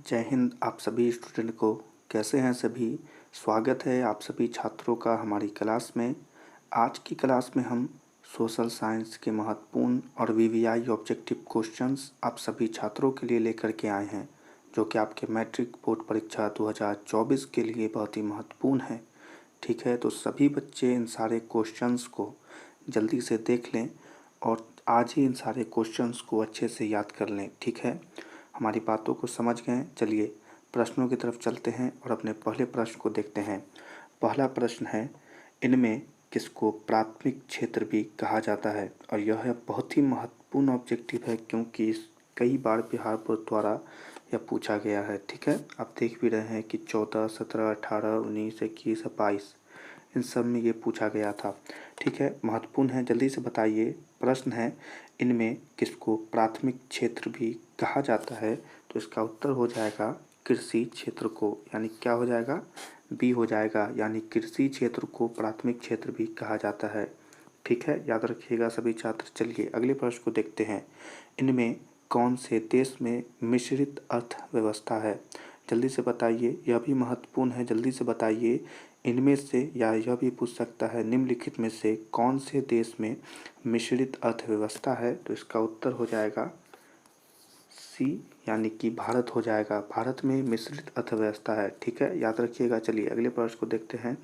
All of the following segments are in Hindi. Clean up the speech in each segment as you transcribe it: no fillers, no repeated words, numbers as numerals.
जय हिंद आप सभी स्टूडेंट को। कैसे हैं सभी। स्वागत है आप सभी छात्रों का हमारी क्लास में। आज की क्लास में हम सोशल साइंस के महत्वपूर्ण और वीवीआई ऑब्जेक्टिव क्वेश्चंस आप सभी छात्रों के लिए लेकर के आए हैं, जो कि आपके मैट्रिक बोर्ड परीक्षा 2024 के लिए बहुत ही महत्वपूर्ण है। ठीक है, तो सभी बच्चे इन सारे क्वेश्चंस को जल्दी से देख लें और आज ही इन सारे क्वेश्चंस को अच्छे से याद कर लें। ठीक है, हमारी बातों को समझ गए। चलिए प्रश्नों की तरफ चलते हैं और अपने पहले प्रश्न को देखते हैं। पहला प्रश्न है, इनमें किसको प्राथमिक क्षेत्र भी कहा जाता है। और यह बहुत ही महत्वपूर्ण ऑब्जेक्टिव है क्योंकि इस कई बार बिहार बोर्ड द्वारा यह पूछा गया है। ठीक है, आप देख भी रहे हैं कि 14, 17, 18, 19, 21, 22 इन सब में ये पूछा गया था। ठीक है, महत्वपूर्ण है, जल्दी से बताइए। प्रश्न है, इनमें किसको प्राथमिक क्षेत्र भी कहा जाता है। तो इसका उत्तर हो जाएगा कृषि क्षेत्र को, यानी क्या हो जाएगा, बी हो जाएगा, यानी कृषि क्षेत्र को प्राथमिक क्षेत्र भी कहा जाता है। ठीक है, याद रखिएगा सभी छात्र। चलिए अगले प्रश्न को देखते हैं। इनमें कौन से देश में मिश्रित अर्थव्यवस्था है। जल्दी से बताइए, यह भी महत्वपूर्ण है, जल्दी से बताइए। इनमें से, या यह भी पूछ सकता है, निम्नलिखित में से कौन से देश में मिश्रित अर्थव्यवस्था है। तो इसका उत्तर हो जाएगा सी, यानी कि भारत हो जाएगा। भारत में मिश्रित अर्थव्यवस्था है। ठीक है, याद रखिएगा। चलिए अगले प्रश्न को देखते हैं।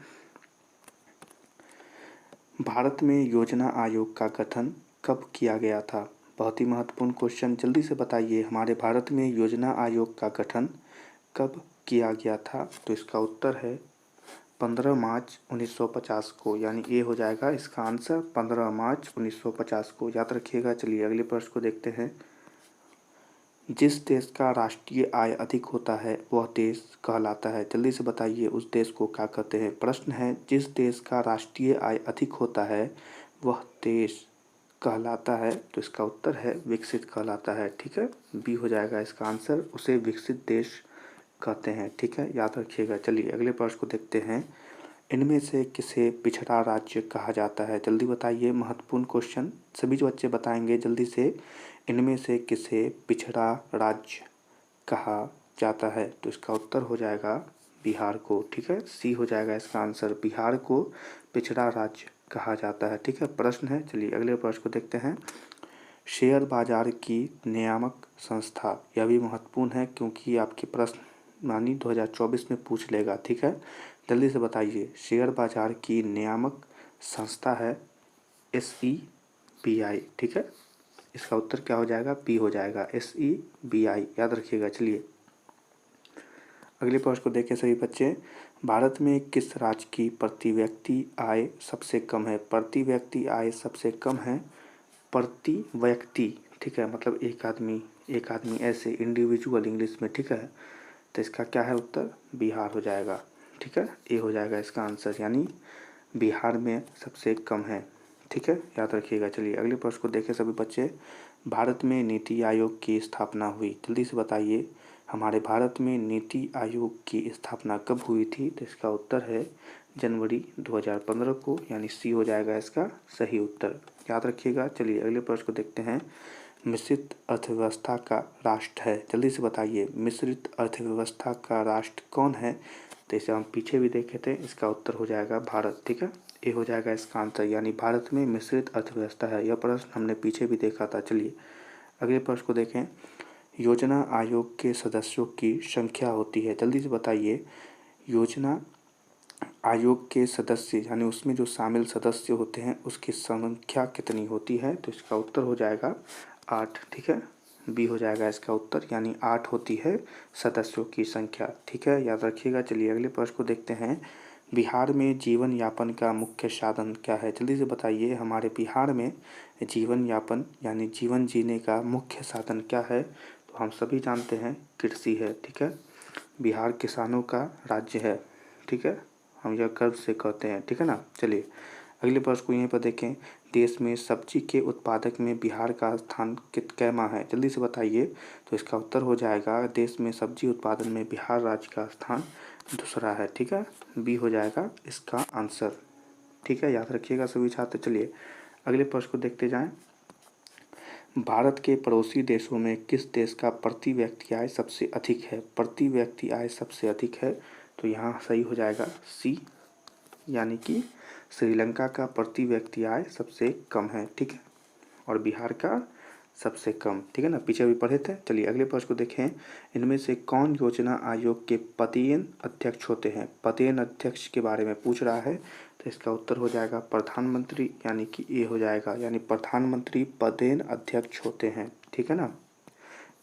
भारत में योजना आयोग का गठन कब किया गया था। बहुत ही महत्वपूर्ण क्वेश्चन, जल्दी से बताइए। हमारे भारत में योजना आयोग का गठन कब किया गया था। तो इसका उत्तर है 15 मार्च 1950 को, यानी ए हो जाएगा इसका आंसर, 15 मार्च 1950 को। याद रखिएगा। चलिए अगले प्रश्न को देखते हैं। जिस देश का राष्ट्रीय आय अधिक होता है वह देश कहलाता है। जल्दी से बताइए उस देश को क्या कहते हैं। प्रश्न है, जिस देश का राष्ट्रीय आय अधिक होता है वह देश कहलाता है। तो इसका उत्तर है विकसित कहलाता है। ठीक है, बी हो जाएगा इसका आंसर, उसे विकसित देश कहते हैं। ठीक है, याद रखिएगा। चलिए अगले प्रश्न को देखते हैं। इनमें से किसे पिछड़ा राज्य कहा जाता है। जल्दी बताइए, महत्वपूर्ण क्वेश्चन, सभी जो बच्चे बताएंगे जल्दी से। इनमें से किसे पिछड़ा राज्य कहा जाता है। तो इसका उत्तर हो जाएगा बिहार को। ठीक है, सी हो जाएगा इसका आंसर, बिहार को पिछड़ा राज्य कहा जाता है। ठीक है, प्रश्न है। चलिए अगले प्रश्न को देखते हैं। शेयर बाजार की नियामक संस्था, यह भी महत्वपूर्ण है क्योंकि आपके प्रश्न मानी 2024 में पूछ लेगा। ठीक है, जल्दी से बताइए। शेयर बाजार की नियामक संस्था है SEBI। ठीक है, इसका उत्तर क्या हो जाएगा, पी हो जाएगा, SEBI। याद रखिएगा। चलिए अगले प्रश्न को देखें सभी बच्चे। भारत में किस राज्य की प्रति व्यक्ति आय सबसे कम है। प्रति व्यक्ति आय सबसे कम है, प्रति व्यक्ति। ठीक है, मतलब एक आदमी ऐसे, इंडिविजुअल इंग्लिश में। ठीक है, तो इसका क्या है उत्तर, बिहार हो जाएगा। ठीक है, ए हो जाएगा इसका आंसर, यानी बिहार में सबसे कम है। ठीक है, याद रखिएगा। चलिए अगले प्रश्न को देखें सभी बच्चे। भारत में नीति आयोग की स्थापना हुई। जल्दी से बताइए, हमारे भारत में नीति आयोग की स्थापना कब हुई थी। तो इसका उत्तर है जनवरी 2015 को, यानी सी हो जाएगा इसका सही उत्तर। याद रखिएगा। चलिए अगले प्रश्न को देखते हैं। मिश्रित अर्थव्यवस्था का राष्ट्र है। जल्दी से बताइए, मिश्रित अर्थव्यवस्था का राष्ट्र कौन है। तो इसे हम पीछे भी देखे थे, इसका उत्तर हो जाएगा भारत। ठीक है, ये हो जाएगा इसका आंसर, यानी भारत में मिश्रित अर्थव्यवस्था है। यह प्रश्न हमने पीछे भी देखा था। चलिए अगले प्रश्न को देखें। योजना आयोग के सदस्यों की संख्या होती है। जल्दी से बताइए, योजना आयोग के सदस्य, यानी उसमें जो शामिल सदस्य होते हैं उसकी संख्या कितनी होती है। तो इसका उत्तर हो जाएगा 8। ठीक है, बी हो जाएगा इसका उत्तर, यानी 8 होती है सदस्यों की संख्या। ठीक है, याद रखिएगा। चलिए अगले प्रश्न को देखते हैं। बिहार में जीवन यापन का मुख्य साधन क्या है। जल्दी से बताइए, हमारे बिहार में जीवन यापन यानी जीवन जीने का मुख्य साधन क्या है। तो हम सभी जानते हैं कृषि है। ठीक है, बिहार किसानों का राज्य है। ठीक है, हम यह गर्व से कहते हैं। ठीक है ना। चलिए अगले प्रश्न को यहीं पर देखें। देश में सब्जी के उत्पादक में बिहार का स्थान कैमा है। जल्दी से बताइए। तो इसका उत्तर हो जाएगा, देश में सब्जी उत्पादन में बिहार राज्य का स्थान दूसरा है। ठीक है, बी हो जाएगा इसका आंसर। ठीक है, याद रखिएगा सभी छात्र। चलिए अगले प्रश्न को देखते जाएं। भारत के पड़ोसी देशों में किस देश का प्रति व्यक्ति आय सबसे अधिक है? प्रति व्यक्ति आय सबसे अधिक है, तो यहाँ सही हो जाएगा सी, यानी कि श्रीलंका का प्रति व्यक्ति आय सबसे कम है, ठीक है, और बिहार का सबसे कम, ठीक है ना, पीछे भी पढ़े थे। चलिए अगले प्रश्न को देखें। इनमें से कौन योजना आयोग के पदेन अध्यक्ष होते हैं? पदेन अध्यक्ष के बारे में पूछ रहा है, तो इसका उत्तर हो जाएगा प्रधानमंत्री, यानी कि ए हो जाएगा, यानी प्रधानमंत्री पदेन अध्यक्ष होते हैं, ठीक है ना।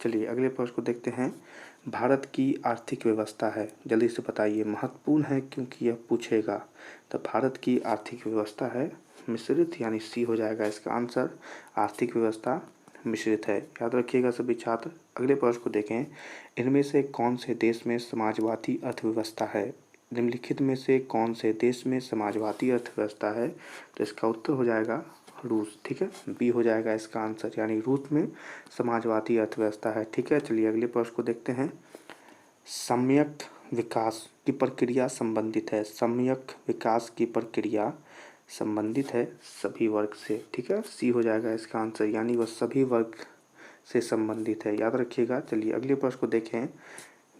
चलिए अगले प्रश्न को देखते हैं। भारत की आर्थिक व्यवस्था है, जल्दी से बताइए, महत्वपूर्ण है क्योंकि यह पूछेगा। तो भारत की आर्थिक व्यवस्था है मिश्रित, यानी सी हो जाएगा इसका आंसर। आर्थिक व्यवस्था मिश्रित है, याद रखिएगा सभी छात्र। अगले प्रश्न को देखें। इनमें से कौन से देश में समाजवादी अर्थव्यवस्था है? निम्नलिखित में से कौन से देश में समाजवादी अर्थव्यवस्था है? तो इसका उत्तर हो जाएगा रूस, ठीक है, बी हो जाएगा इसका आंसर, यानी रूस में समाजवादी अर्थव्यवस्था है, ठीक है। चलिए अगले प्रश्न को देखते हैं। सम्यक विकास की प्रक्रिया संबंधित है, सम्यक विकास की प्रक्रिया संबंधित है सभी वर्ग से, ठीक है, सी हो जाएगा इसका आंसर, यानी वह सभी वर्ग से संबंधित है, याद रखिएगा। चलिए अगले प्रश्न को देखें।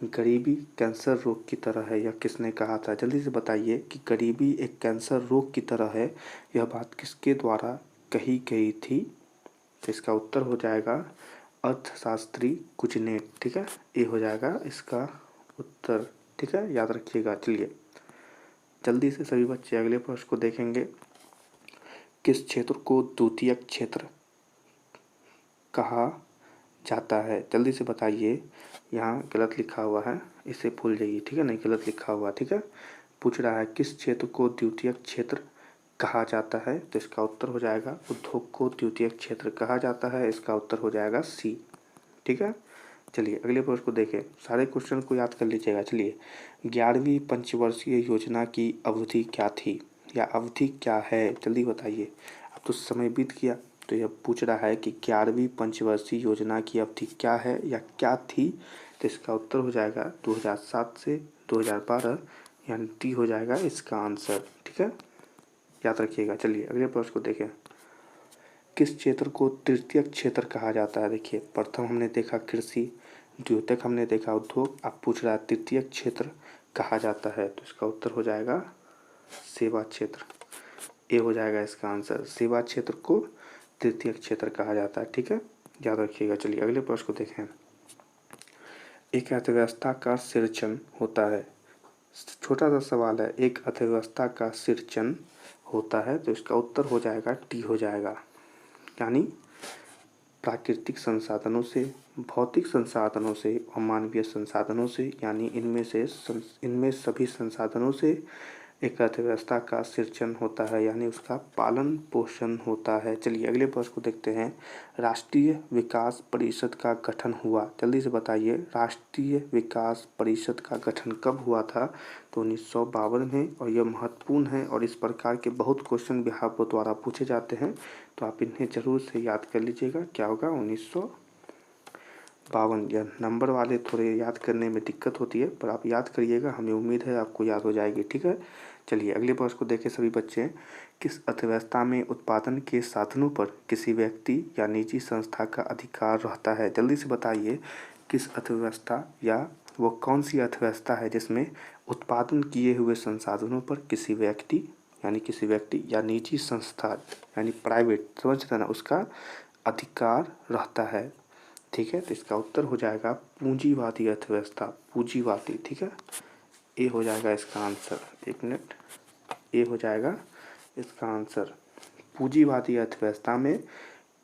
गरीबी कैंसर रोग की तरह है, यह किसने कहा था? जल्दी से बताइए कि गरीबी एक कैंसर रोग की तरह है, यह बात किसके द्वारा कही गई थी? तो इसका उत्तर हो जाएगा अर्थशास्त्री कुजनेट, ठीक है, ये हो जाएगा इसका उत्तर, ठीक है, याद रखिएगा। चलिए जल्दी से सभी बच्चे अगले प्रश्न को देखेंगे। किस क्षेत्र को द्वितीयक क्षेत्र कहा जाता है? जल्दी से बताइए, यहाँ गलत लिखा हुआ है, इसे भूल जाइए, ठीक है, नहीं गलत लिखा हुआ, ठीक है। पूछ रहा है किस क्षेत्र को द्वितीयक क्षेत्र कहा जाता है, तो इसका उत्तर हो जाएगा उद्योग को द्वितीयक क्षेत्र कहा जाता है, इसका उत्तर हो जाएगा सी, ठीक है। चलिए अगले प्रश्न को देखें, सारे क्वेश्चन को याद कर लीजिएगा। चलिए 11वीं पंचवर्षीय योजना की अवधि क्या थी, या अवधि क्या है? जल्दी बताइए, अब तो समय बीत गया, तो यह पूछ रहा है कि 11वीं पंचवर्षीय योजना की अवधि क्या है या क्या थी, तो इसका उत्तर हो जाएगा 2007 से 2012, यानी टी हो जाएगा इसका आंसर, ठीक है, याद रखिएगा। चलिए अगले प्रश्न को देखें। किस क्षेत्र को तृतीयक क्षेत्र कहा जाता है? देखिए प्रथम हमने देखा कृषि, द्वितीयक हमने देखा उद्योग, अब पूछ रहा है तृतीयक क्षेत्र कहा जाता है, तो इसका उत्तर हो जाएगा सेवा क्षेत्र, ए हो जाएगा इसका आंसर, सेवा क्षेत्र को तृतीयक क्षेत्र कहा जाता है, ठीक है, याद रखिएगा। चलिए अगले प्रश्न को देखें। एक अर्थव्यवस्था का सृजन होता है, छोटा सा सवाल है, एक अर्थव्यवस्था का सृजन होता है, तो इसका उत्तर हो जाएगा टी हो जाएगा, यानी प्राकृतिक संसाधनों से, भौतिक संसाधनों से और मानवीय संसाधनों से, यानी इनमें सभी संसाधनों से एक अर्थव्यवस्था का सृजन होता है, यानी उसका पालन पोषण होता है। चलिए अगले प्रश्न को देखते हैं। राष्ट्रीय विकास परिषद का गठन हुआ, जल्दी से बताइए, राष्ट्रीय विकास परिषद का गठन कब हुआ था? तो 1952 में, और यह महत्वपूर्ण है और इस प्रकार के बहुत क्वेश्चन बिहार बोर्ड द्वारा पूछे जाते हैं, तो आप इन्हें जरूर से याद कर लीजिएगा। क्या होगा? 1952। यह नंबर वाले थोड़े याद करने में दिक्कत होती है, पर आप याद करिएगा, हमें उम्मीद है आपको याद हो जाएगी, ठीक है। चलिए अगले प्रश्न को देखें सभी बच्चे। किस अर्थव्यवस्था में उत्पादन के साधनों पर किसी व्यक्ति या निजी संस्था का अधिकार रहता है? जल्दी से बताइए, किस अर्थव्यवस्था या वो कौन सी अर्थव्यवस्था है जिसमें उत्पादन किए हुए संसाधनों पर किसी व्यक्ति या निजी संस्था, यानी प्राइवेट, समझ रहे ना, उसका अधिकार रहता है, ठीक है। तो इसका उत्तर हो जाएगा पूंजीवादी अर्थव्यवस्था, पूंजीवादी, ठीक है, ए हो जाएगा इसका आंसर, एक मिनट, ए हो जाएगा इसका आंसर। पूंजीवादी अर्थव्यवस्था में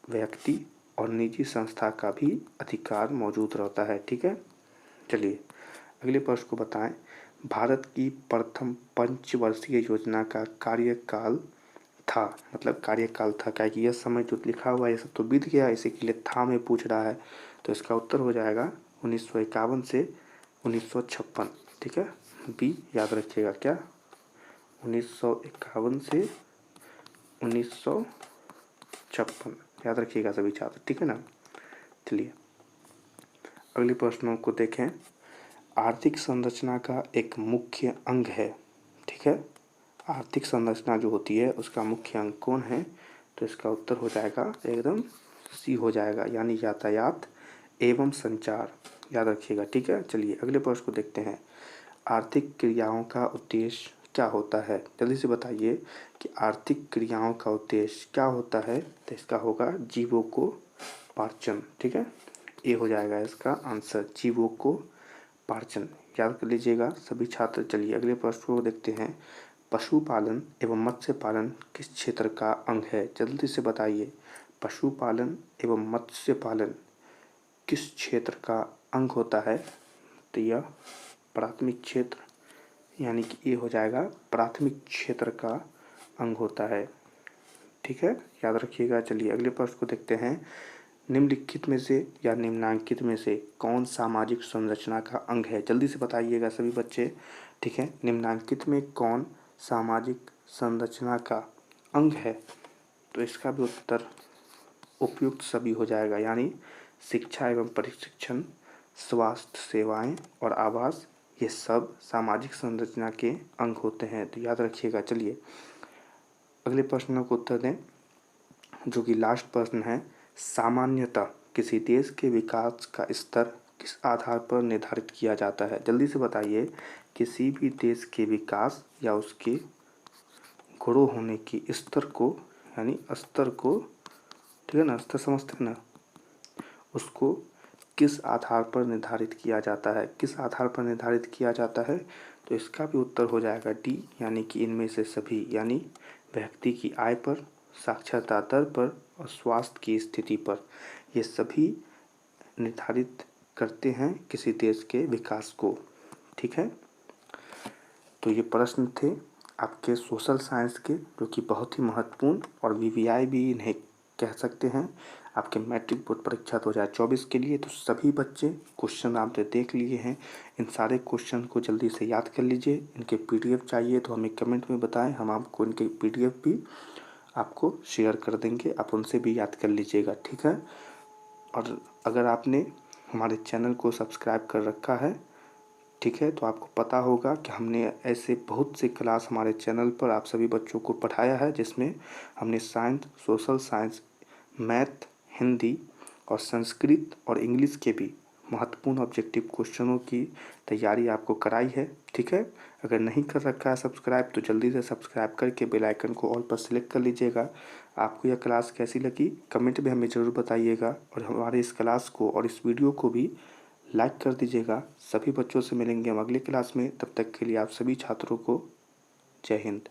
व्यक्ति और निजी संस्था का भी अधिकार मौजूद रहता है, ठीक है। चलिए अगले प्रश्न को बताएं। भारत की प्रथम पंचवर्षीय योजना का कार्यकाल था, मतलब कार्यकाल था, क्या कि यह समय जो लिखा हुआ है ये सब तो बीत गया, इसी के लिए था में पूछ रहा है, तो इसका उत्तर हो जाएगा 1951 से 1956, ठीक है, बी याद रखिएगा, क्या 1951 से 1956 याद रखिएगा सभी छात्र, ठीक है ना। चलिए अगले प्रश्नों को देखें। आर्थिक संरचना का एक मुख्य अंग है, ठीक है, आर्थिक संरचना जो होती है उसका मुख्य अंग कौन है? तो इसका उत्तर हो जाएगा एकदम सी हो जाएगा, यानी यातायात एवं संचार, याद रखिएगा। ठीक है, चलिए अगले प्रश्न को देखते हैं। आर्थिक क्रियाओं का उद्देश्य क्या होता है? जल्दी से बताइए कि आर्थिक क्रियाओं का उद्देश्य क्या होता है। तो इसका होगा जीवोपार्जन। ठीक है, ये हो जाएगा इसका आंसर, जीवोपार्जन। याद कर लीजिएगा सभी छात्र। चलिए अगले प्रश्न को देखते हैं। पशुपालन एवं मत्स्य पालन किस क्षेत्र का अंग है? जल्दी से बताइए, पशुपालन एवं मत्स्य पालन किस क्षेत्र का अंग होता है? तो यह प्राथमिक क्षेत्र, यानी कि ये हो जाएगा प्राथमिक क्षेत्र का अंग होता है। ठीक है, याद रखिएगा। चलिए अगले प्रश्न को देखते हैं। निम्नलिखित में से या निम्नांकित में से कौन सामाजिक संरचना का अंग है? जल्दी से बताइएगा सभी बच्चे। ठीक है, निम्नांकित में कौन सामाजिक संरचना का अंग है? तो इसका भी उत्तर उपयुक्त सभी हो जाएगा, यानी शिक्षा एवं प्रशिक्षण, स्वास्थ्य सेवाएं और आवास, ये सब सामाजिक संरचना के अंग होते हैं। तो याद रखिएगा। चलिए अगले प्रश्न को उत्तर दें, जो कि लास्ट प्रश्न है। सामान्यतः किसी देश के विकास का स्तर किस आधार पर निर्धारित किया जाता है? जल्दी से बताइए, किसी भी देश के विकास या उसके ग्रो होने की स्तर को, यानी स्तर को, ठीक है ना, स्तर समझते हैं ना, उसको किस आधार पर निर्धारित किया जाता है? किस आधार पर निर्धारित किया जाता है? तो इसका भी उत्तर हो जाएगा डी, यानी कि इनमें से सभी, यानी व्यक्ति की आय पर, साक्षरता दर पर और स्वास्थ्य की स्थिति पर, ये सभी निर्धारित करते हैं किसी देश के विकास को। ठीक है, तो ये प्रश्न थे आपके सोशल साइंस के, जो कि बहुत ही महत्वपूर्ण और वीवीआई भी इन्हें कह सकते हैं आपके मैट्रिक बोर्ड परीक्षा 2024 के लिए। तो सभी बच्चे क्वेश्चन आपने देख लिए हैं, इन सारे क्वेश्चन को जल्दी से याद कर लीजिए। इनके पीडीएफ चाहिए तो हमें कमेंट में बताएं, हम आपको इनके पीडीएफ भी आपको शेयर कर देंगे, आप उनसे भी याद कर लीजिएगा। ठीक है, और अगर आपने हमारे चैनल को सब्सक्राइब कर रखा है, ठीक है, तो आपको पता होगा कि हमने ऐसे बहुत से क्लास हमारे चैनल पर आप सभी बच्चों को पढ़ाया है, जिसमें हमने science, social science, math, Hindi और संस्कृत और इंग्लिश के भी महत्वपूर्ण ऑब्जेक्टिव क्वेश्चनों की तैयारी आपको कराई है। ठीक है, अगर नहीं कर रखा है सब्सक्राइब तो जल्दी से सब्सक्राइब करके बेल आइकन को ऑल पर सिलेक्ट कर लीजिएगा। आपको यह क्लास कैसी लगी कमेंट में हमें ज़रूर बताइएगा, और हमारे इस क्लास को और इस वीडियो को भी लाइक कर दीजिएगा। सभी बच्चों से मिलेंगे हम अगले क्लास में, तब तक के लिए आप सभी छात्रों को जय हिंद।